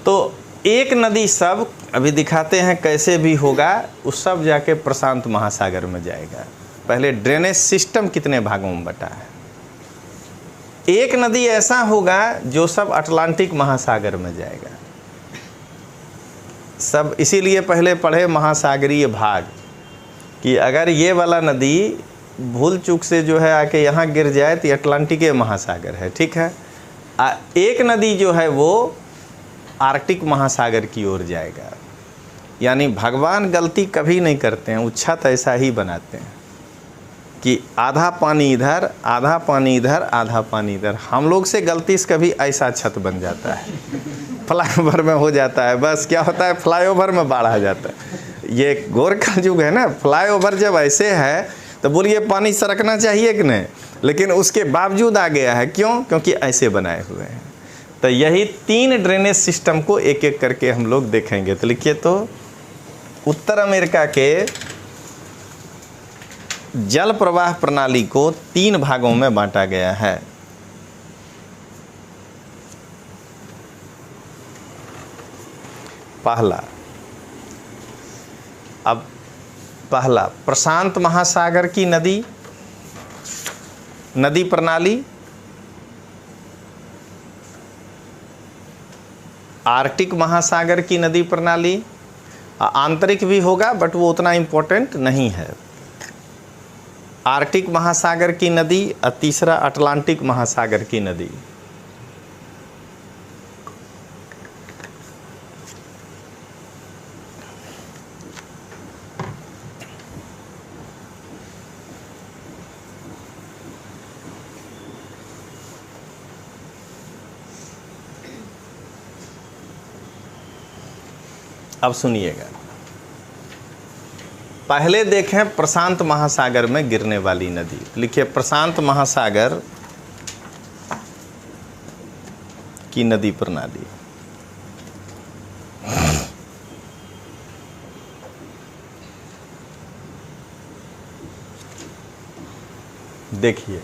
तो एक नदी सब अभी दिखाते हैं कैसे भी होगा, उस सब जाके प्रशांत महासागर में जाएगा। पहले ड्रेनेज सिस्टम कितने भागों में बटा है। एक नदी ऐसा होगा जो सब अटलांटिक महासागर में जाएगा सब। इसीलिए पहले पढ़े महासागरीय भाग कि अगर ये वाला नदी भूल चूक से जो है आके यहाँ गिर जाए तो अटलांटिक महासागर है, ठीक है। एक नदी जो है वो आर्कटिक महासागर की ओर जाएगा। यानी भगवान गलती कभी नहीं करते हैं, वो छत ऐसा ही बनाते हैं कि आधा पानी इधर, आधा पानी इधर, आधा पानी इधर। हम लोग से गलती से कभी ऐसा छत बन जाता है, फ्लाईओवर में हो जाता है। बस क्या होता है, फ्लाईओवर में बाढ़ आ जाता है। ये गोरखा युग है ना, फ्लाईओवर जब ऐसे है तो बोलिए पानी सरकना चाहिए कि नहीं, लेकिन उसके बावजूद आ गया है। क्यों? क्योंकि ऐसे बनाए हुए हैं। तो यही 3 ड्रेनेज सिस्टम को एक एक करके हम लोग देखेंगे। तो लिखिए, तो उत्तर अमेरिका के जल प्रवाह प्रणाली को 3 भागों में बांटा गया है। पहला प्रशांत महासागर की नदी प्रणाली, आर्कटिक महासागर की नदी प्रणाली, आंतरिक भी होगा बट वो उतना इम्पोर्टेंट नहीं है, आर्कटिक महासागर की नदी, और तीसरा अटलांटिक महासागर की नदी। अब सुनिएगा, पहले देखें प्रशांत महासागर में गिरने वाली नदी। लिखिए, प्रशांत महासागर की नदी प्रणाली। देखिए,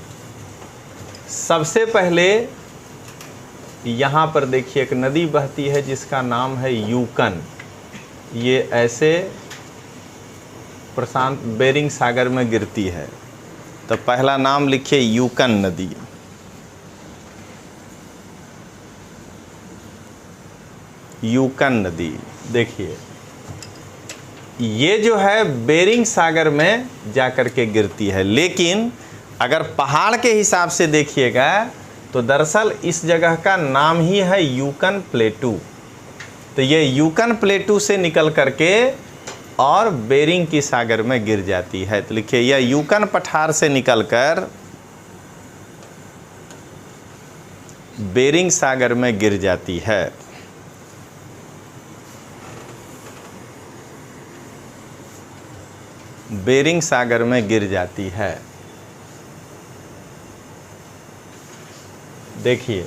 सबसे पहले यहां पर देखिए एक नदी बहती है जिसका नाम है यूकन। ये ऐसे प्रशांत बेरिंग सागर में गिरती है। तो पहला नाम लिखिए यूकन नदी। यूकन नदी देखिए, ये जो है बेरिंग सागर में जाकर के गिरती है। लेकिन अगर पहाड़ के हिसाब से देखिएगा तो दरअसल इस जगह का नाम ही है यूकन प्लेटू। तो ये यूकन प्लेटू से निकल करके और बेरिंग की सागर में गिर जाती है। तो लिखिए, यह यूकन पठार से निकलकर बेरिंग सागर में गिर जाती है। बेरिंग सागर में गिर जाती है। देखिए,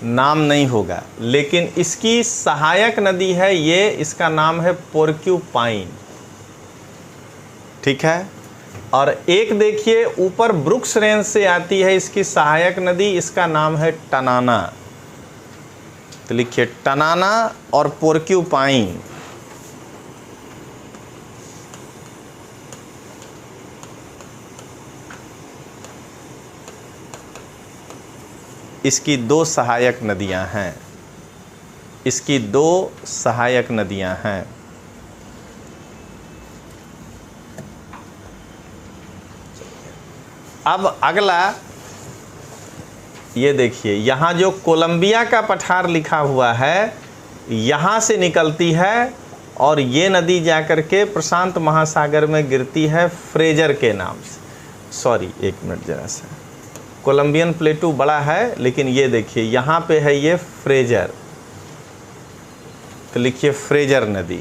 नाम नहीं होगा लेकिन इसकी सहायक नदी है, ये इसका नाम है पोर्क्यूपाइन, ठीक है। और एक देखिए ऊपर ब्रुक्स रेंज से आती है इसकी सहायक नदी, इसका नाम है टनाना। तो लिखिए टनाना और पोर्क्यूपाइन। इसकी 2 सहायक नदियां हैं। इसकी 2 सहायक नदियां हैं। अब अगला ये देखिए, यहां जो कोलंबिया का पठार लिखा हुआ है यहां से निकलती है और ये नदी जाकर के प्रशांत महासागर में गिरती है फ्रेजर के नाम से। सॉरी, एक मिनट जरा सा, कोलंबियन प्लेटू बड़ा है लेकिन ये देखिए यहाँ पे है ये फ्रेजर। तो लिखिए फ्रेजर नदी।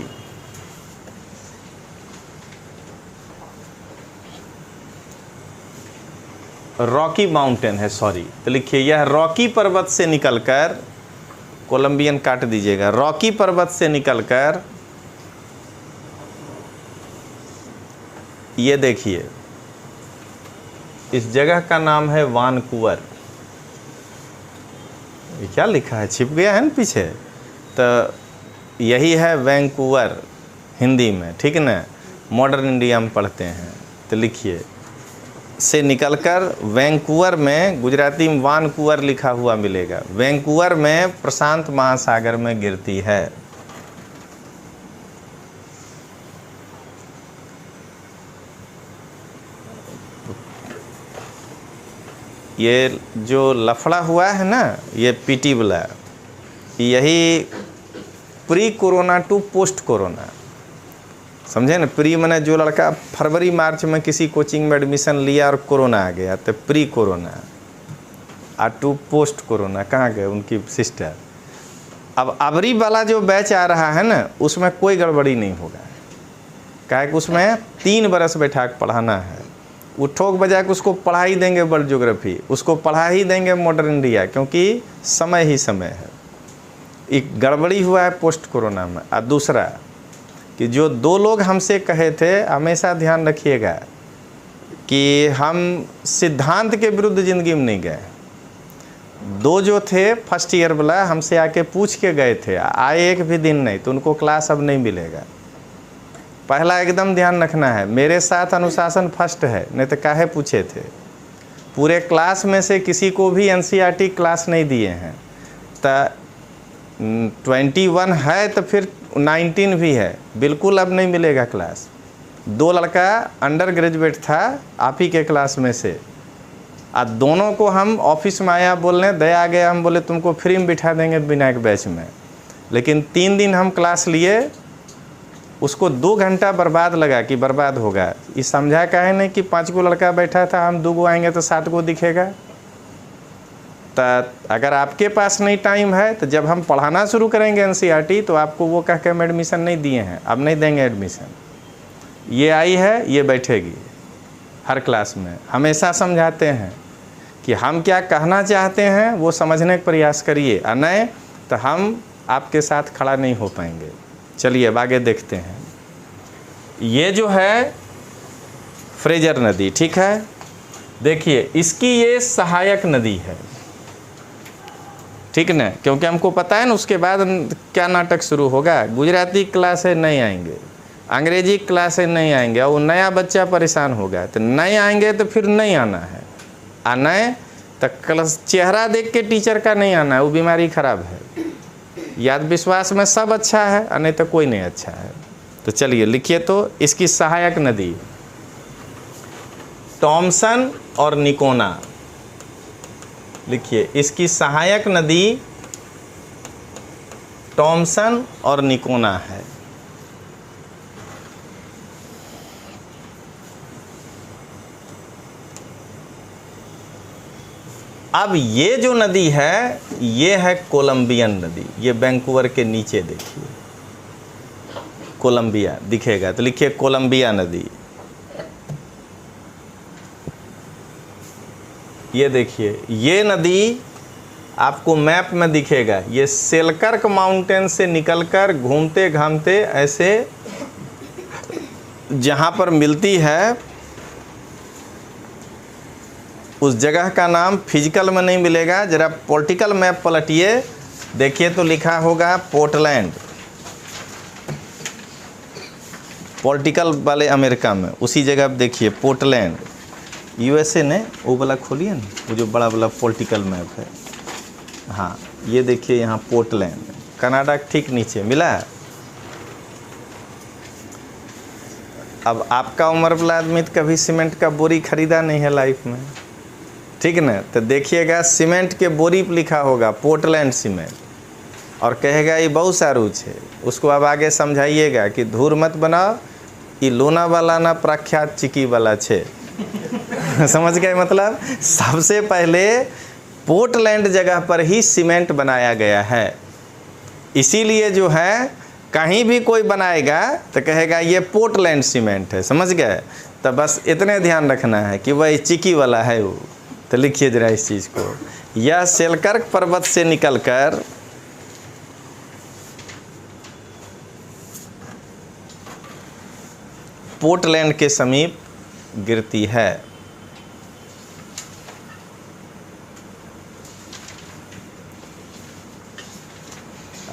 रॉकी माउंटेन है, सॉरी। तो लिखिए यह रॉकी पर्वत से निकलकर, कोलंबियन काट दीजिएगा, रॉकी पर्वत से निकलकर ये देखिए इस जगह का नाम है वानकूवर। ये क्या लिखा है, छिप गया है ना पीछे। तो यही है वैंकूवर हिंदी में, ठीक ना, मॉडर्न इंडिया में पढ़ते हैं। तो लिखिए से निकलकर वैंकूवर में, गुजराती में वानकूवर लिखा हुआ मिलेगा, वैंकूवर में प्रशांत महासागर में गिरती है। ये जो लफड़ा हुआ है ना, ये पीटी वाला, यही pre corona to post corona, समझे ना। प्री मैंने जो लड़का फरवरी मार्च में किसी कोचिंग में एडमिशन लिया और कोरोना आ गया, तो प्री कोरोना, और टू पोस्ट कोरोना कहाँ गए उनकी सिस्टर। अब अबरी वाला जो बैच आ रहा है ना, उसमें कोई गड़बड़ी नहीं होगा, क्या कि उसमें 3 बरस बैठा के पढ़ाना है। वो ठोक बजा के उसको पढ़ा ही देंगे वर्ल्ड ज्योग्राफी, उसको पढ़ा ही देंगे मॉडर्न इंडिया, क्योंकि समय ही समय है। एक गड़बड़ी हुआ है पोस्ट कोरोना में। और दूसरा कि जो 2 लोग हमसे कहे थे, हमेशा ध्यान रखिएगा कि हम सिद्धांत के विरुद्ध ज़िंदगी में नहीं गए। 2 जो थे फर्स्ट ईयर वाला, हमसे आके पूछ के गए थे, आए एक भी दिन नहीं, तो उनको क्लास अब नहीं मिलेगा। पहला एकदम ध्यान रखना है, मेरे साथ अनुशासन फर्स्ट है, नहीं तो काहे पूछे थे। पूरे क्लास में से किसी को भी एनसीईआरटी क्लास नहीं दिए हैं। तो 21 है तो फिर 19 भी है, बिल्कुल अब नहीं मिलेगा क्लास। 2 लड़का अंडर ग्रेजुएट था आप ही के क्लास में से, और दोनों को हम ऑफिस में आया बोलने, दया आ गया, हम बोले तुमको फ्री में बिठा देंगे बिना एक बैच में। लेकिन 3 दिन हम क्लास लिए, उसको 2 घंटा बर्बाद लगा कि बर्बाद होगा। ये समझा का है नहीं कि 5 गो लड़का बैठा था, हम 2 गो आएंगे तो 7 गो दिखेगा। तो अगर आपके पास नहीं टाइम है, तो जब हम पढ़ाना शुरू करेंगे एनसीईआरटी, तो आपको वो कह के हम एडमिशन नहीं दिए हैं, अब नहीं देंगे एडमिशन। ये आई है, ये बैठेगी हर क्लास में। हमेशा समझाते हैं कि हम क्या कहना चाहते हैं वो समझने का प्रयास करिए, और नहीं तो हम आपके साथ खड़ा नहीं हो पाएंगे। चलिए अब आगे देखते हैं। ये जो है फ्रेजर नदी, ठीक है, देखिए इसकी ये सहायक नदी है, ठीक ना, क्योंकि हमको पता है ना उसके बाद क्या नाटक शुरू होगा। गुजराती क्लासें नहीं आएंगे, अंग्रेजी क्लासें नहीं आएंगे, और वो नया बच्चा परेशान होगा। तो नहीं आएंगे तो फिर नहीं आना है, आना है तो क्लास चेहरा देख के टीचर का नहीं आना है, वो बीमारी खराब है। याद विश्वास में सब अच्छा है, और नहीं तो कोई नहीं अच्छा है। तो चलिए लिखिए, तो इसकी सहायक नदी टॉमसन और निकोना। लिखिए इसकी सहायक नदी टॉमसन और निकोना है। अब ये जो नदी है, ये है कोलंबियन नदी। ये वैंकूवर के नीचे देखिए कोलंबिया दिखेगा, तो लिखिए कोलंबिया नदी। ये देखिए, ये नदी आपको मैप में दिखेगा। ये सेलकर्क माउंटेन से निकलकर घूमते घामते ऐसे जहाँ पर मिलती है, उस जगह का नाम फिजिकल में नहीं मिलेगा, जरा पॉलिटिकल मैप पलटिए, देखिए तो लिखा होगा पोर्टलैंड। पॉलिटिकल वाले अमेरिका में उसी जगह आप देखिए पोर्टलैंड। यूएसए ने वो वाला खोलिए ना, वो जो बड़ा वाला पॉलिटिकल मैप है। हाँ ये देखिए यहाँ पोर्टलैंड, कनाडा ठीक नीचे मिला है। अब आपका उम्र वाला आदमी तो कभी सीमेंट का बोरी खरीदा नहीं है लाइफ में, ठीक ना, तो देखिएगा सीमेंट के बोरी पर लिखा होगा पोर्टलैंड सीमेंट, और कहेगा ये बहुत सारू है। उसको अब आगे समझाइएगा कि धूर मत बनाओ, ये लोना वाला ना प्रख्यात चिकी वाला छे। समझ गए मतलब, सबसे पहले पोर्टलैंड जगह पर ही सीमेंट बनाया गया है। इसीलिए जो है कहीं भी कोई बनाएगा तो कहेगा ये पोर्टलैंड सीमेंट है, समझ गए। तो बस इतने ध्यान रखना है कि वही चिकी वाला है वो। तो लिखिए जरा इस चीज़ को, यह सेलकर्क पर्वत से निकलकर पोर्टलैंड के समीप गिरती है।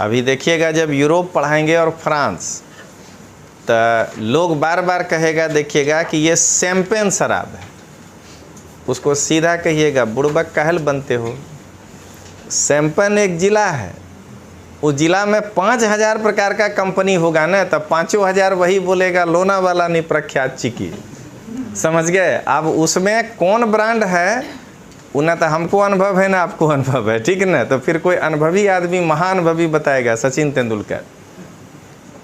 अभी देखिएगा जब यूरोप पढ़ाएंगे और फ्रांस, तो लोग बार बार कहेगा, देखिएगा कि ये शैंपेन शराब है। उसको सीधा कहिएगा, बुड़बक काहल बनते हो। शैंपेन एक ज़िला है, उस ज़िला में 5000 प्रकार का कंपनी होगा ना, तब 5000 वही बोलेगा लोनावाला नहीं प्रख्यात चिकी। समझ गए? अब उसमें कौन ब्रांड है, उन्हें तो हमको अनुभव है ना आपको अनुभव है, ठीक है ना। तो फिर कोई अनुभवी आदमी, महाअनुभवी बताएगा, सचिन तेंदुलकर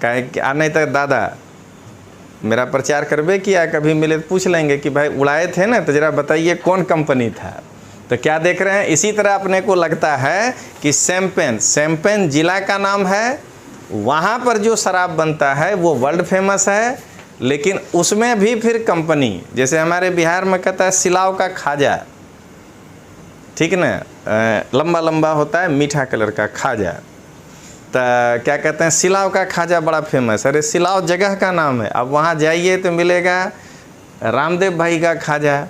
कहे कि नहीं तो दादा मेरा प्रचार करबे किया, कभी मिले तो पूछ लेंगे कि भाई उड़ाए थे ना, तो ज़रा बताइए कौन कंपनी था। तो क्या देख रहे हैं, इसी तरह अपने को लगता है कि शैंपेन जिला का नाम है, वहाँ पर जो शराब बनता है वो वर्ल्ड फेमस है, लेकिन उसमें भी फिर कंपनी, जैसे हमारे बिहार में कहता है सिलाव का खाजा, ठीक है ना, लंबा लंबा होता है, मीठा कलर का खाजा, तो क्या कहते हैं सिलाव का खाजा बड़ा फेमस। अरे सिलाव जगह का नाम है, अब वहाँ जाइए तो मिलेगा रामदेव भाई का खाजा,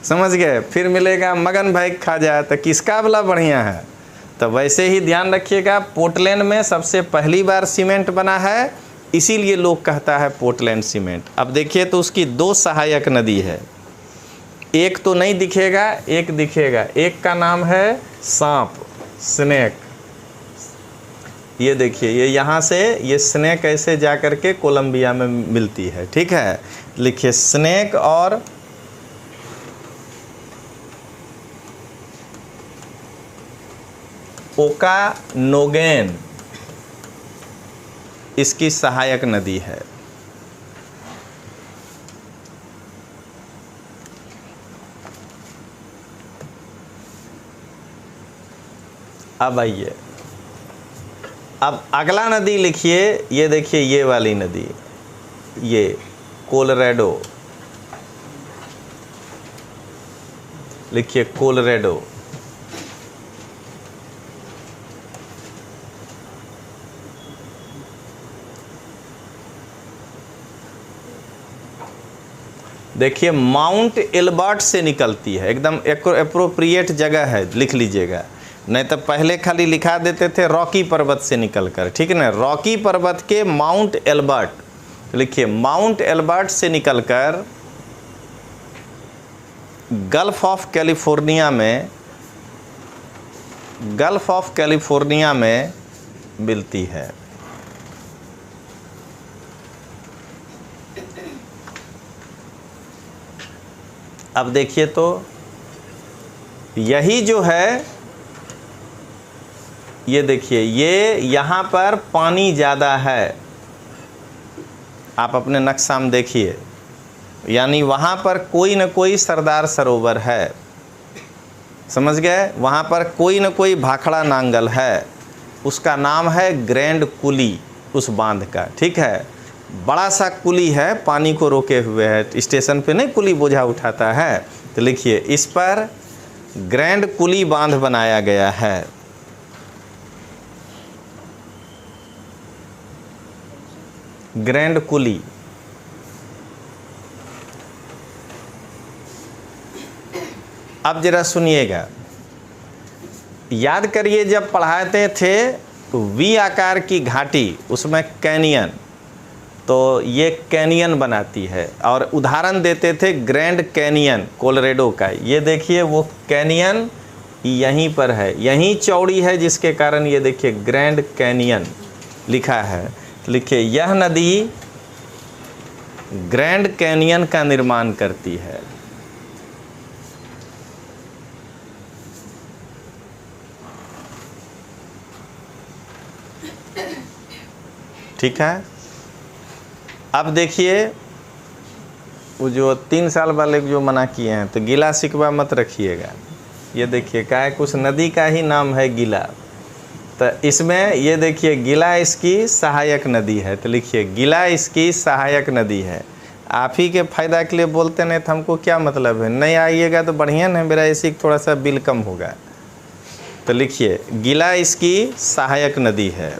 समझ गए, फिर मिलेगा मगन भाई का खाजा, तो किसका वाला बढ़िया है। तो वैसे ही ध्यान रखिएगा, पोर्टलैंड में सबसे पहली बार सीमेंट बना है, इसीलिए लोग कहता है पोर्टलैंड सीमेंट। अब देखिए तो उसकी 2 सहायक नदी है, एक तो नहीं दिखेगा, एक दिखेगा। एक का नाम है सांप, स्नेक। ये देखिए, ये यहाँ से ये स्नेक ऐसे जा कर के कोलंबिया में मिलती है, ठीक है। लिखिए स्नेक और ओकानोगेन इसकी सहायक नदी है। अब आइए, अब अगला नदी लिखिए, ये देखिए ये वाली नदी, ये कोलोराडो, लिखिए कोलोराडो। देखिए माउंट एल्बर्ट से निकलती है, एकदम एप्रोप्रिएट जगह है, लिख लीजिएगा, नहीं तो पहले खाली लिखा देते थे रॉकी पर्वत से निकलकर, ठीक है ना। रॉकी पर्वत के माउंट एल्बर्ट, लिखिए माउंट एल्बर्ट से निकलकर गल्फ ऑफ कैलिफोर्निया में मिलती है। अब देखिए तो यही जो है, ये देखिए, ये यहाँ पर पानी ज़्यादा है, आप अपने नक्शा में देखिए, यानी वहाँ पर कोई न कोई सरदार सरोवर है, समझ गए। वहाँ पर कोई न कोई भाखड़ा नांगल है, उसका नाम है ग्रैंड कुली, उस बांध का, ठीक है। बड़ा सा कुली है, पानी को रोके हुए है, स्टेशन पे नहीं कुली बोझा उठाता है, तो लिखिए इस पर ग्रैंड कुली बांध बनाया गया है। ग्रैंड कुली, अब जरा सुनिएगा, याद करिए जब पढ़ाते थे तो वी आकार की घाटी, उसमें कैनियन, तो ये कैनियन बनाती है, और उदाहरण देते थे ग्रैंड कैनियन कोलोराडो का। ये देखिए वो कैनियन यहीं पर है, यहीं चौड़ी है, जिसके कारण ये देखिए ग्रैंड कैनियन लिखा है। लिखिए यह नदी ग्रैंड कैनियन का निर्माण करती है। ठीक है। अब देखिए वो जो 3 साल वाले जो मना किए हैं, तो गिला शिकवा मत रखिएगा। ये देखिए क्या है, कुछ नदी का ही नाम है गिला, तो इसमें ये देखिए गिला इसकी सहायक नदी है, तो लिखिए गिला इसकी सहायक नदी है। आप ही के फायदा के लिए बोलते नहीं तो हमको क्या मतलब है, नहीं आइएगा तो बढ़िया ना, मेरा इसी थोड़ा सा बिल कम होगा। तो लिखिए गिला इसकी सहायक नदी है।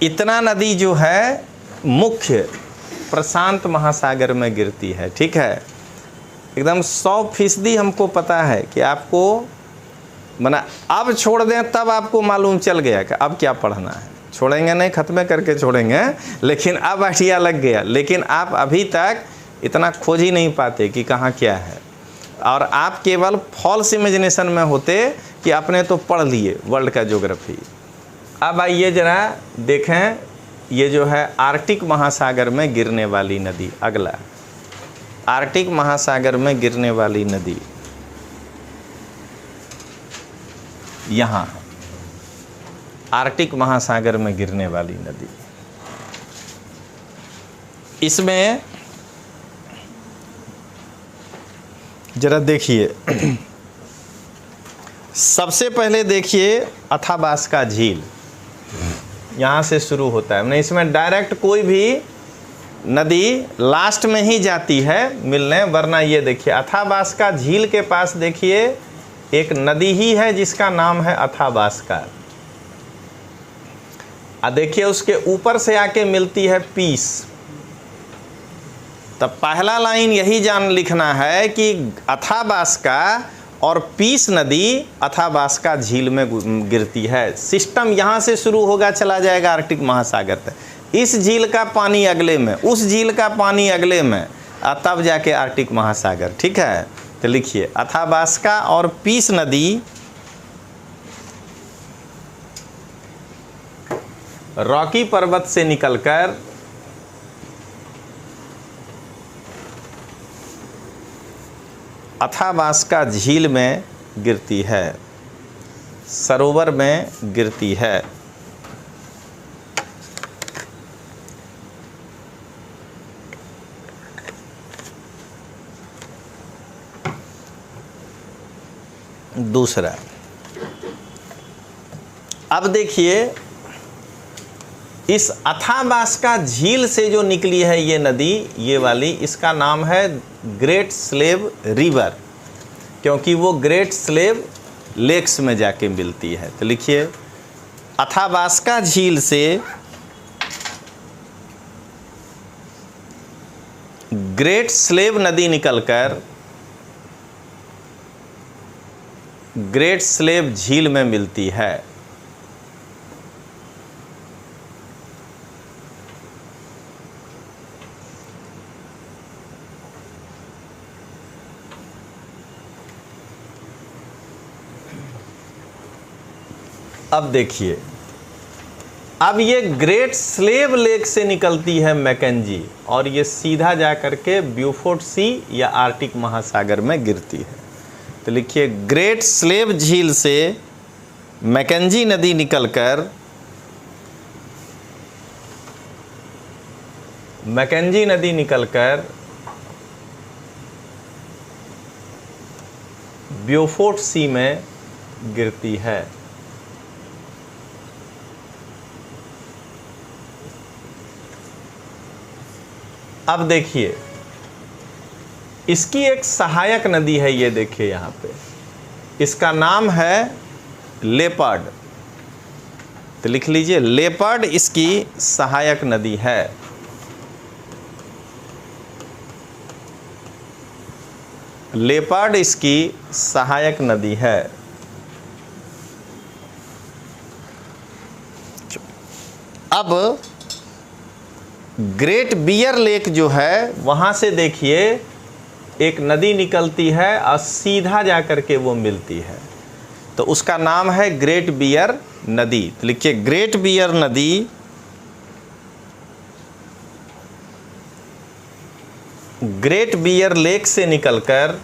इतना नदी जो है मुख्य प्रशांत महासागर में गिरती है, ठीक है। एकदम 100% हमको पता है कि आपको मना अब छोड़ दें तब आपको मालूम चल गया कि अब क्या पढ़ना है। छोड़ेंगे नहीं, ख़त्म करके छोड़ेंगे, लेकिन अब आइडिया लग गया। लेकिन आप अभी तक इतना खोज ही नहीं पाते कि कहाँ क्या है, और आप केवल फॉल्स इमेजिनेशन में होते कि आपने तो पढ़ लिए वर्ल्ड का ज्योग्राफी। अब आइए ज़रा देखें, ये जो है आर्कटिक महासागर में गिरने वाली नदी। अगला आर्कटिक महासागर में गिरने वाली नदी यहाँ है, आर्कटिक महासागर में गिरने वाली नदी। इसमें जरा देखिए, सबसे पहले देखिए अथाबास्का झील यहाँ से शुरू होता है। मैंने इसमें डायरेक्ट कोई भी नदी लास्ट में ही जाती है मिलने, वरना ये देखिए अथाबास्का झील के पास देखिए एक नदी ही है जिसका नाम है अथाबास्का। देखिए उसके ऊपर से आके मिलती है पीस। तब पहला लाइन यही जान लिखना है कि अथाबास्का और पीस नदी अथाबास्का झील में गिरती है। सिस्टम यहाँ से शुरू होगा, चला जाएगा आर्कटिक महासागर तक। इस झील का पानी अगले में, उस झील का पानी अगले में, तब जाके आर्कटिक महासागर। ठीक है, तो लिखिए अथाबास्का और पीस नदी रॉकी पर्वत से निकलकर अथाबास्का झील में गिरती है, सरोवर में गिरती है। दूसरा, अब देखिए इस अथाबास्का झील से जो निकली है ये नदी, ये वाली, इसका नाम है ग्रेट स्लेव रिवर, क्योंकि वो ग्रेट स्लेव लेक्स में जाके मिलती है। तो लिखिए अथाबास्का झील से ग्रेट स्लेव नदी निकलकर ग्रेट स्लेव झील में मिलती है। अब देखिए, अब ये ग्रेट स्लेव लेक से निकलती है मैकेंजी, और ये सीधा जा करके ब्यूफोर्ट सी या आर्कटिक महासागर में गिरती है। तो लिखिए ग्रेट स्लेव झील से मैकेंजी नदी निकलकर ब्यूफोर्ट सी में गिरती है। अब देखिए इसकी एक सहायक नदी है, ये देखिए यहाँ पे, इसका नाम है लेपर्ड। तो लिख लीजिए लेपर्ड इसकी सहायक नदी है। लेपर्ड इसकी सहायक नदी है। अब ग्रेट बियर लेक जो है वहाँ से देखिए एक नदी निकलती है और सीधा जा कर के वो मिलती है, तो उसका नाम है ग्रेट बियर नदी। तो लिखिए ग्रेट बियर नदी ग्रेट बियर लेक से निकलकर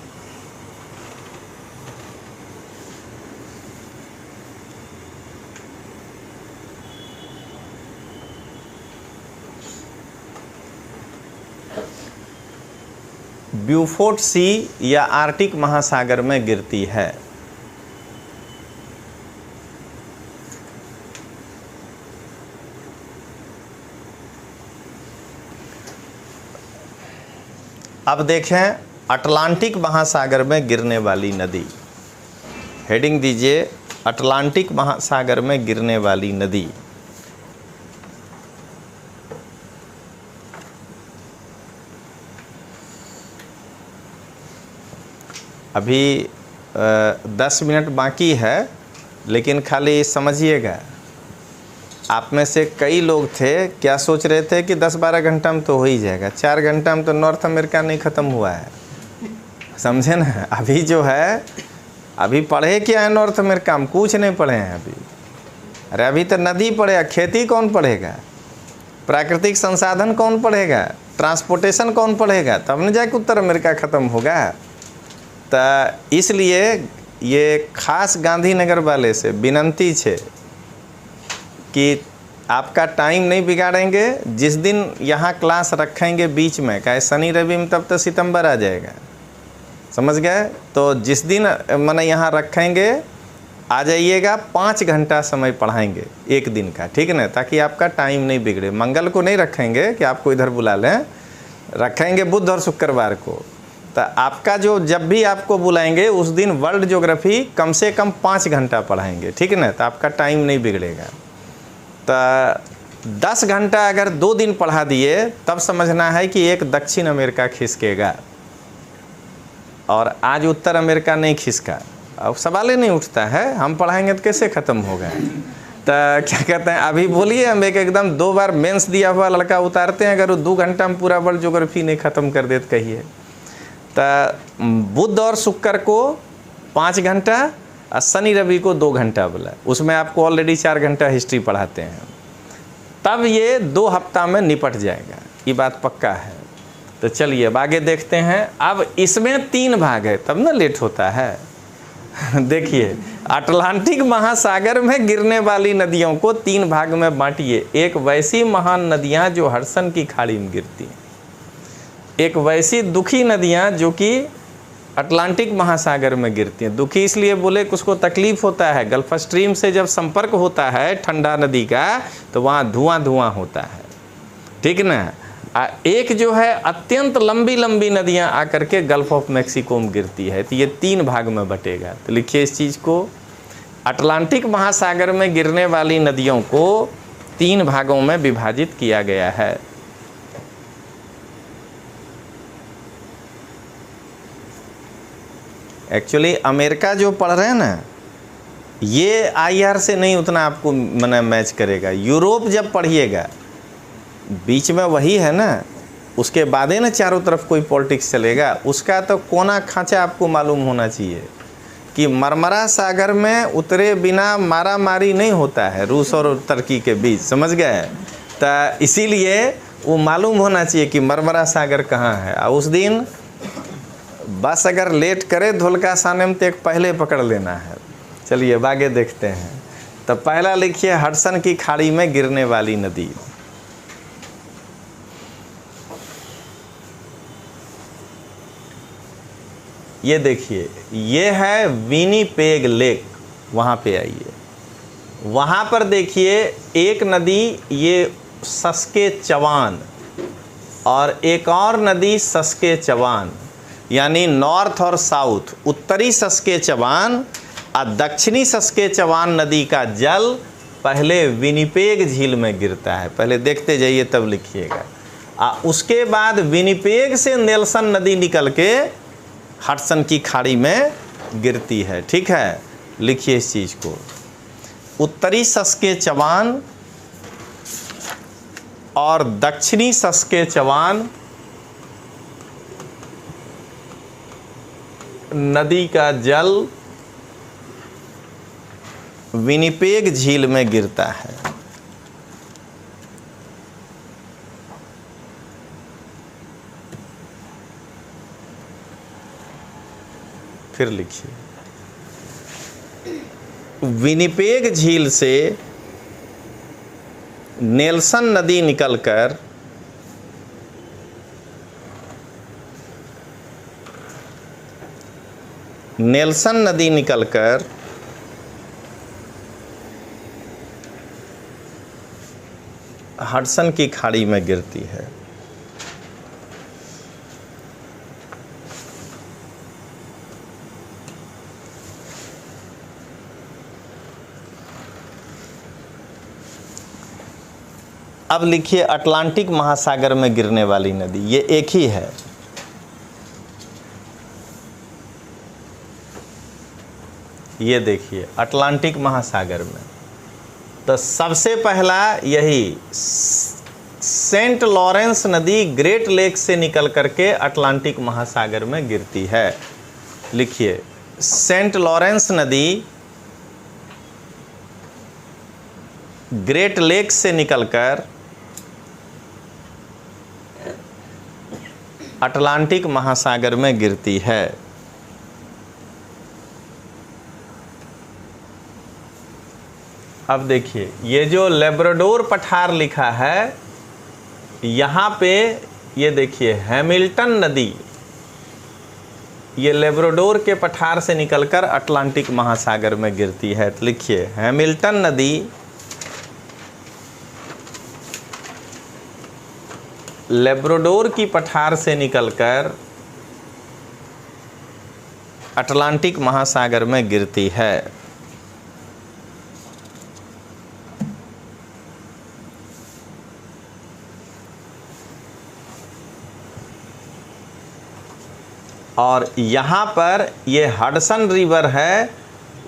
ब्यूफोर्ट सी या आर्कटिक महासागर में गिरती है। अब देखें अटलांटिक महासागर में गिरने वाली नदी। हेडिंग दीजिए अटलांटिक महासागर में गिरने वाली नदी। अभी 10 मिनट बाकी है, लेकिन खाली समझिएगा, आप में से कई लोग थे क्या सोच रहे थे कि 10-12 घंटा में तो हो ही जाएगा, 4 घंटा में तो नॉर्थ अमेरिका नहीं ख़त्म हुआ है, समझे ना। अभी जो है, अभी पढ़े क्या है नॉर्थ अमेरिका में, कुछ नहीं पढ़े हैं अभी। अरे अभी तो नदी पढ़ेगा, खेती कौन पढ़ेगा, प्राकृतिक संसाधन कौन पढ़ेगा, ट्रांसपोर्टेशन कौन पढ़ेगा, तब न जाके उत्तर अमेरिका ख़त्म होगा। तो इसलिए ये खास गांधीनगर वाले से विनंती है कि आपका टाइम नहीं बिगाड़ेंगे। जिस दिन यहाँ क्लास रखेंगे बीच में, चाहे शनि रवि में, तब तो सितंबर आ जाएगा, समझ गए। तो जिस दिन मैंने यहाँ रखेंगे आ जाइएगा, 5 घंटा समय पढ़ाएंगे एक दिन का, ठीक है ना, ताकि आपका टाइम नहीं बिगड़े। मंगल को नहीं रखेंगे कि आपको इधर बुला लें, रखेंगे बुध और शुक्रवार को। तो आपका जो जब भी आपको बुलाएंगे उस दिन वर्ल्ड ज्योग्राफी कम से कम 5 घंटा पढ़ाएंगे, ठीक है ना, तो आपका टाइम नहीं बिगड़ेगा। तो 10 घंटा अगर 2 दिन पढ़ा दिए तब समझना है कि एक दक्षिण अमेरिका खिसकेगा और आज उत्तर अमेरिका नहीं खिसका। अब सवाल ही नहीं उठता है, हम पढ़ाएंगे तो कैसे ख़त्म होगा। तो क्या कहते हैं, अभी बोलिए, हम एकदम 2 बार मेंस दिया हुआ लड़का उतारते हैं, अगर वो 2 घंटा में पूरा वर्ल्ड ज्योग्राफी नहीं ख़त्म कर देते कहिए। तो बुध और शुक्र को 5 घंटा और शनि रवि को 2 घंटा बोला, उसमें आपको ऑलरेडी 4 घंटा हिस्ट्री पढ़ाते हैं, तब ये 2 हफ्ता में निपट जाएगा, ये बात पक्का है। तो चलिए अब आगे देखते हैं। अब इसमें 3 भाग है, तब ना लेट होता है। देखिए, अटलांटिक महासागर में गिरने वाली नदियों को 3 भाग में बांटिए। एक वैसी महान नदियाँ जो हडसन की खाड़ी में गिरती हैं, एक वैसी दुखी नदियाँ जो कि अटलांटिक महासागर में गिरती हैं। दुखी इसलिए बोले कि उसको तकलीफ होता है, गल्फ स्ट्रीम से जब संपर्क होता है ठंडा नदी का तो वहाँ धुआं धुआं होता है, ठीक ना। एक जो है अत्यंत लंबी लंबी नदियाँ आकर के गल्फ ऑफ मैक्सिको में गिरती है। तो ये 3 भाग में बटेगा। तो लिखिए इस चीज़ को, अटलांटिक महासागर में गिरने वाली नदियों को 3 भागों में विभाजित किया गया है। एक्चुअली अमेरिका जो पढ़ रहे हैं ना, ये आईआर से नहीं उतना आपको मना मैच करेगा। यूरोप जब पढ़िएगा, बीच में वही है ना, उसके बाद ही ना चारों तरफ कोई पॉलिटिक्स चलेगा। उसका तो कोना खांचा आपको मालूम होना चाहिए कि मरमरा सागर में उतरे बिना मारा मारी नहीं होता है रूस और तुर्की के बीच, समझ गए। तो इसीलिए वो मालूम होना चाहिए कि मरमरा सागर कहाँ है। और उस दिन बस अगर लेट करे धोलका साने में तो एक पहले पकड़ लेना है। चलिए अब आगे देखते हैं। तो पहला लिखिए, हडसन की खाड़ी में गिरने वाली नदी। ये देखिए, ये है विनिपेग लेक, वहाँ पे आइए। वहाँ पर देखिए एक नदी, ये सस्केचवान, और एक और नदी सस्केचवान, यानी नॉर्थ और साउथ, उत्तरी सस्केचवान और दक्षिणी सस्केचवान नदी का जल पहले विनिपेग झील में गिरता है। पहले देखते जाइए तब लिखिएगा। उसके बाद विनिपेग से नेल्सन नदी निकल के हडसन की खाड़ी में गिरती है, ठीक है। लिखिए इस चीज़ को, उत्तरी सस्केचवान और दक्षिणी सस्केचवान नदी का जल विनिपेग झील में गिरता है। फिर लिखिए, विनिपेग झील से नेल्सन नदी निकलकर हडसन की खाड़ी में गिरती है। अब लिखिए, अटलांटिक महासागर में गिरने वाली नदी, ये एक ही है। ये देखिए अटलांटिक महासागर में। तो सबसे पहला यही सेंट लॉरेंस नदी ग्रेट लेक से निकल करके अटलांटिक महासागर में गिरती है। लिखिए सेंट लॉरेंस नदी ग्रेट लेक से निकलकर अटलांटिक महासागर में गिरती है। अब देखिए ये जो लेब्राडोर पठार लिखा है, यहाँ पे ये देखिए हैमिल्टन नदी ये लेब्राडोर के पठार से निकलकर अटलांटिक महासागर में गिरती है। तो लिखिए हैमिल्टन नदी लेब्राडोर की पठार से निकलकर अटलांटिक महासागर में गिरती है। और यहाँ पर ये हडसन रिवर है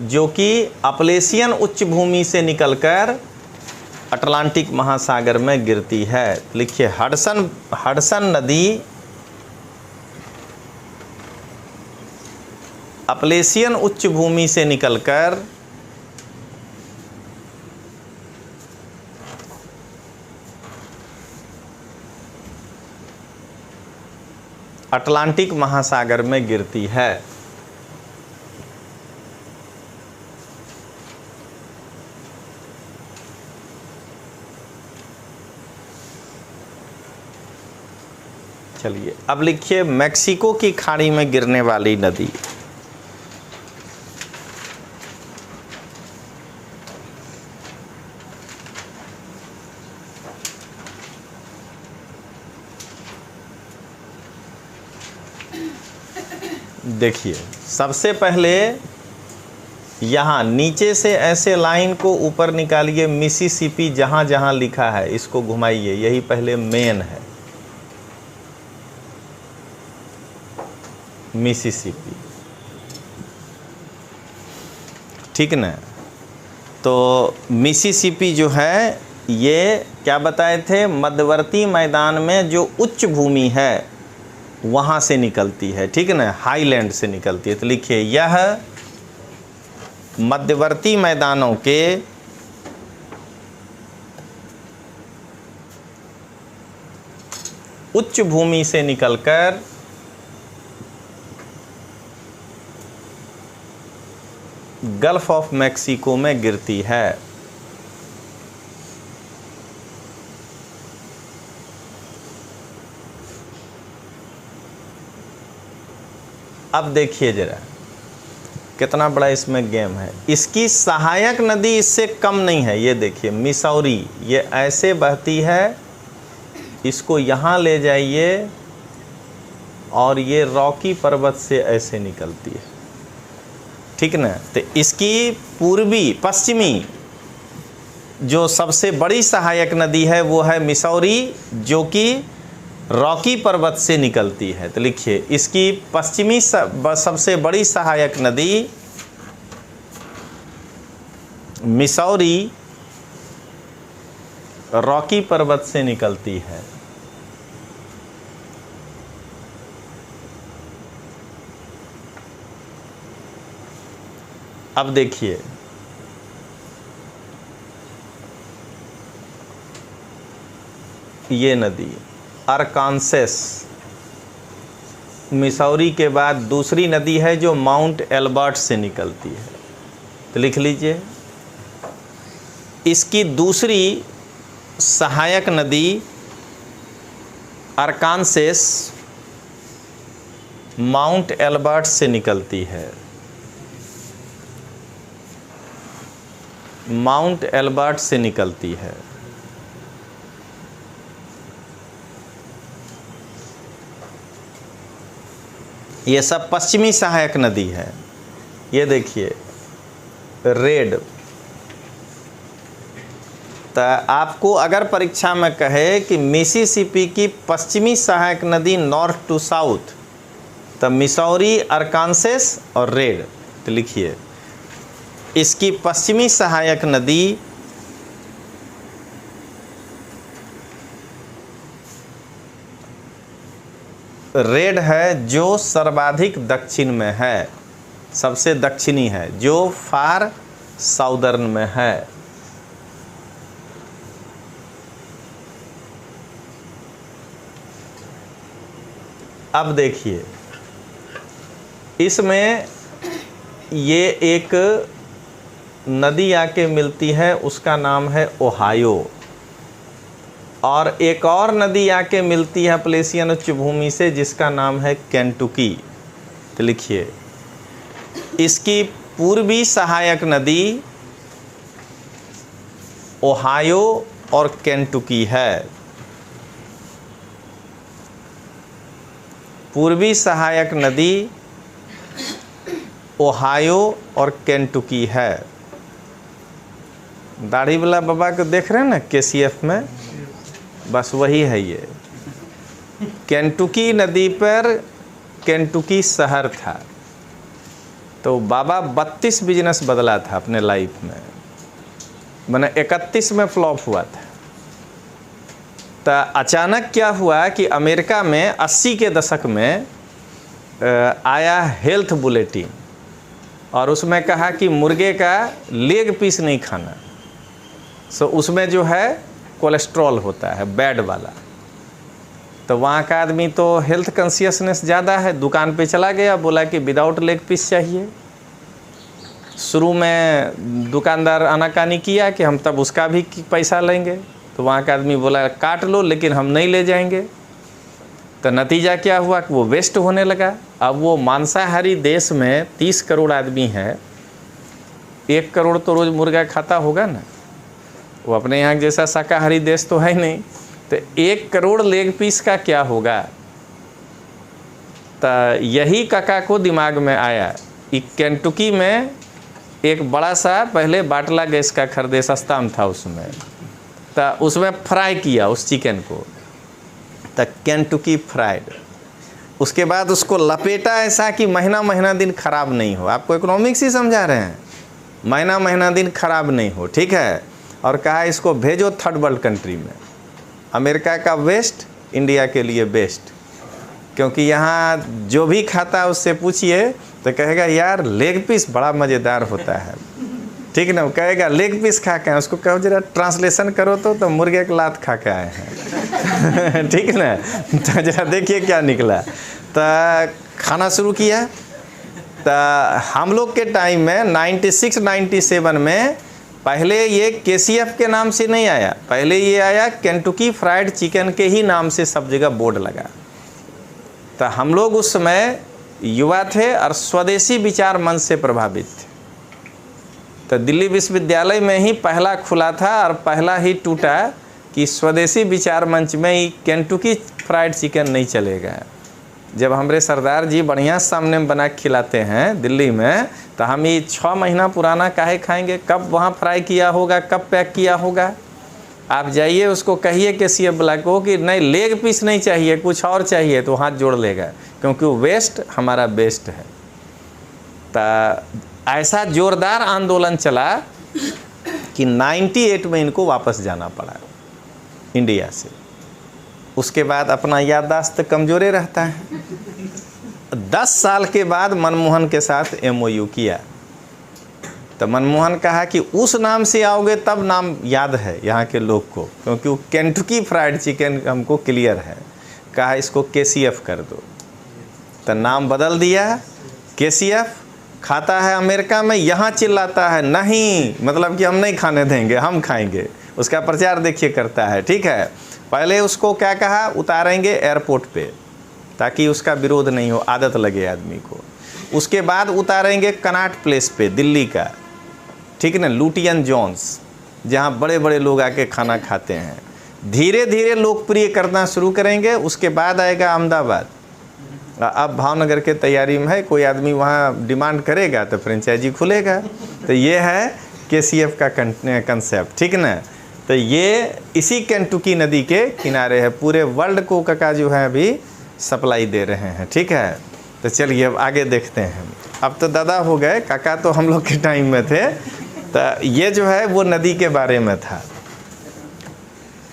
जो कि अपलेशियन उच्च भूमि से निकलकर अटलांटिक महासागर में गिरती है। लिखिए हडसन नदी अपलेशियन उच्च भूमि से निकलकर अटलांटिक महासागर में गिरती है। चलिए अब लिखिए मैक्सिको की खाड़ी में गिरने वाली नदी। देखिए सबसे पहले यहाँ नीचे से ऐसे लाइन को ऊपर निकालिए, मिसिसिपी जहाँ जहाँ लिखा है इसको घुमाइए, यही पहले मेन है मिसिसिपी, ठीक ना। तो मिसिसिपी जो है ये क्या बताए थे, मध्यवर्ती मैदान में जो उच्च भूमि है वहाँ से निकलती है, ठीक है ना, हाईलैंड से निकलती है। तो लिखिए यह मध्यवर्ती मैदानों के उच्च भूमि से निकलकर गल्फ ऑफ मैक्सिको में गिरती है। अब देखिए जरा कितना बड़ा इसमें गेम है। इसकी सहायक नदी इससे कम नहीं है, ये देखिए मिसौरी, ये ऐसे बहती है, इसको यहाँ ले जाइए और ये रॉकी पर्वत से ऐसे निकलती है, ठीक ना। तो इसकी पूर्वी पश्चिमी जो सबसे बड़ी सहायक नदी है वो है मिसौरी, जो कि रॉकी पर्वत से निकलती है। तो लिखिए इसकी पश्चिमी सबसे बड़ी सहायक नदी मिसौरी रॉकी पर्वत से निकलती है। अब देखिए ये नदी अरकानसास, मिसौरी के बाद दूसरी नदी है जो माउंट एल्बर्ट से निकलती है। तो लिख लीजिए इसकी दूसरी सहायक नदी अरकानसास माउंट एल्बर्ट से निकलती है, माउंट एल्बर्ट से निकलती है। ये सब पश्चिमी सहायक नदी है। ये देखिए रेड। तो आपको अगर परीक्षा में कहे कि मिसिसिपी की पश्चिमी सहायक नदी नॉर्थ टू साउथ, तो मिसौरी, अरकानसास और रेड। तो लिखिए इसकी पश्चिमी सहायक नदी रेड है, जो सर्वाधिक दक्षिण में है, सबसे दक्षिणी है, जो फार साउदर्न में है। अब देखिए, इसमें ये एक नदी आके मिलती है, उसका नाम है ओहायो, और एक और नदी आके मिलती है अपलेशियन उच्च भूमि से, जिसका नाम है केंटुकी। तो लिखिए, इसकी पूर्वी सहायक नदी ओहायो और केंटुकी है। पूर्वी सहायक नदी ओहायो और केंटुकी है। दाढ़ी वाला बाबा को देख रहे हैं ना केसीएफ में, बस वही है ये। केंटुकी नदी पर केंटुकी शहर था, तो बाबा 32 बिजनेस बदला था अपने लाइफ में, मैंने 31 में फ्लॉप हुआ था। तो अचानक क्या हुआ कि अमेरिका में 80 के दशक में आया हेल्थ बुलेटिन, और उसमें कहा कि मुर्गे का लेग पीस नहीं खाना, सो उसमें जो है कोलेस्ट्रॉल होता है बैड वाला। तो वहाँ का आदमी तो हेल्थ कॉन्शियसनेस ज़्यादा है, दुकान पे चला गया, बोला कि विदाउट लेग पीस चाहिए। शुरू में दुकानदार आनाकानी किया कि हम तब उसका भी पैसा लेंगे, तो वहाँ का आदमी बोला काट लो, लेकिन हम नहीं ले जाएंगे। तो नतीजा क्या हुआ कि वो वेस्ट होने लगा। अब वो मांसाहारी देश में 30 करोड़ आदमी है, 1 करोड़ तो रोज़ मुर्गा खाता होगा ना, वो अपने यहाँ जैसा शाकाहारी देश तो है नहीं। तो 1 करोड़ लेग पीस का क्या होगा। तो यही काका को दिमाग में आया कि केंटुकी में एक बड़ा सा पहले बाटला गैस का खरीदे, सस्ता में था उसमें, तो उसमें फ्राई किया उस चिकन को, तो केंटुकी फ्राइड। उसके बाद उसको लपेटा ऐसा कि महीना महीना दिन खराब नहीं हो। आपको इकोनॉमिक्स ही समझा रहे हैं, महीना महीना दिन खराब नहीं हो, ठीक है। और कहा इसको भेजो थर्ड वर्ल्ड कंट्री में, अमेरिका का वेस्ट, इंडिया के लिए बेस्ट, क्योंकि यहाँ जो भी खाता है उससे पूछिए तो कहेगा यार लेग पीस बड़ा मज़ेदार होता है, ठीक ना। वो कहेगा लेग पीस खा के आए, उसको कहो जरा ट्रांसलेशन करो तो मुर्गे के लात खा के आए हैं ठीक ना। तो जरा देखिए क्या निकला। तो खाना शुरू किया। तो हम लोग के टाइम में 96-97 में पहले ये केसीएफ के नाम से नहीं आया, पहले ये आया केंटुकी फ्राइड चिकन के ही नाम से सब जगह बोर्ड लगा। तो हम लोग उस समय युवा थे और स्वदेशी विचार मंच से प्रभावित थे। तो दिल्ली विश्वविद्यालय में ही पहला खुला था और पहला ही टूटा कि स्वदेशी विचार मंच में ही केंटुकी फ्राइड चिकन नहीं चलेगा। जब हमारे सरदार जी बढ़िया सामने में बना खिलाते हैं दिल्ली में, तो हम ये 6 महीना पुराना काहे खाएंगे, कब वहाँ फ्राई किया होगा, कब पैक किया होगा। आप जाइए उसको कहिए कि सीएफ वाला को कि नहीं लेग पीस नहीं चाहिए, कुछ और चाहिए, तो हाथ जोड़ लेगा, क्योंकि वो वेस्ट हमारा बेस्ट है। तो ऐसा जोरदार आंदोलन चला कि 98 में इनको वापस जाना पड़ा इंडिया से। उसके बाद अपना याददाश्त कमज़ोरे रहता है। 10 साल के बाद मनमोहन के साथ MOU किया। तो मनमोहन कहा कि उस नाम से आओगे तब नाम याद है यहाँ के लोग को, क्योंकि वो केंटुकी फ्राइड चिकन हमको क्लियर है। कहा इसको KCF कर दो। तो नाम बदल दिया, KCF। खाता है अमेरिका में, यहाँ चिल्लाता है नहीं, मतलब कि हम नहीं खाने देंगे, हम खाएंगे। उसका प्रचार देखिए करता है, ठीक है। पहले उसको क्या कहा, उतारेंगे एयरपोर्ट पे ताकि उसका विरोध नहीं हो, आदत लगे आदमी को। उसके बाद उतारेंगे कनॉट प्लेस पे दिल्ली का, ठीक ना, लुटियन जोन्स, जहाँ बड़े बड़े लोग आके खाना खाते हैं। धीरे धीरे लोकप्रिय करना शुरू करेंगे। उसके बाद आएगा अहमदाबाद। अब भावनगर के तैयारी में है, कोई आदमी वहाँ डिमांड करेगा तो फ्रेंचाइजी खुलेगा। तो ये है KCF का कंसेप्ट, ठीक ना। तो ये इसी केंटुकी नदी के किनारे है, पूरे वर्ल्ड को काका जो है अभी सप्लाई दे रहे हैं, ठीक है। तो चलिए अब आगे देखते हैं। अब तो दादा हो गए, काका तो हम लोग के टाइम में थे। तो ये जो है वो नदी के बारे में था।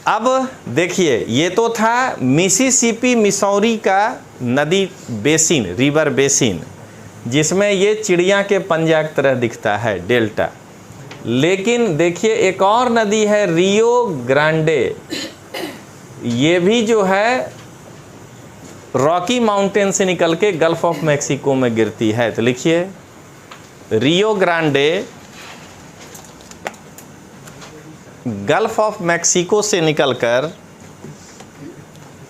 अब देखिए, ये तो था मिसिसिपी मिसौरी का नदी बेसिन, रिवर बेसिन, जिसमें ये चिड़िया के पंजा की तरह दिखता है, डेल्टा। लेकिन देखिए एक और नदी है रियो ग्रांडे, ये भी जो है रॉकी माउंटेन से निकल के गल्फ ऑफ मैक्सिको में गिरती है। तो लिखिए Rio Grande gulf of Mexico से निकलकर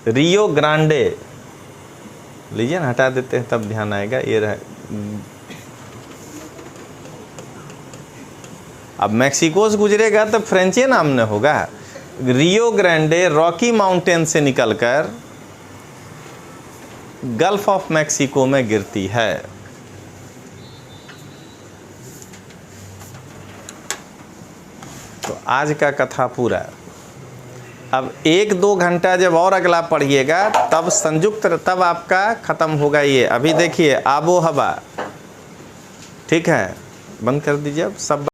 रियो ग्रांडे, लीजिए ना हटा देते हैं तब ध्यान आएगा। ये रहा, अब मैक्सिको से गुजरेगा तो फ्रेंचे नाम न होगा। रियो ग्रांडे रॉकी माउंटेन से निकलकर गल्फ ऑफ मैक्सिको में गिरती है। तो आज का कथा पूरा। अब 1-2 घंटा जब और अगला पढ़िएगा तब संयुक्त, तब आपका खत्म होगा ये। अभी देखिए आबो हवा, ठीक है, बंद कर दीजिए अब सब।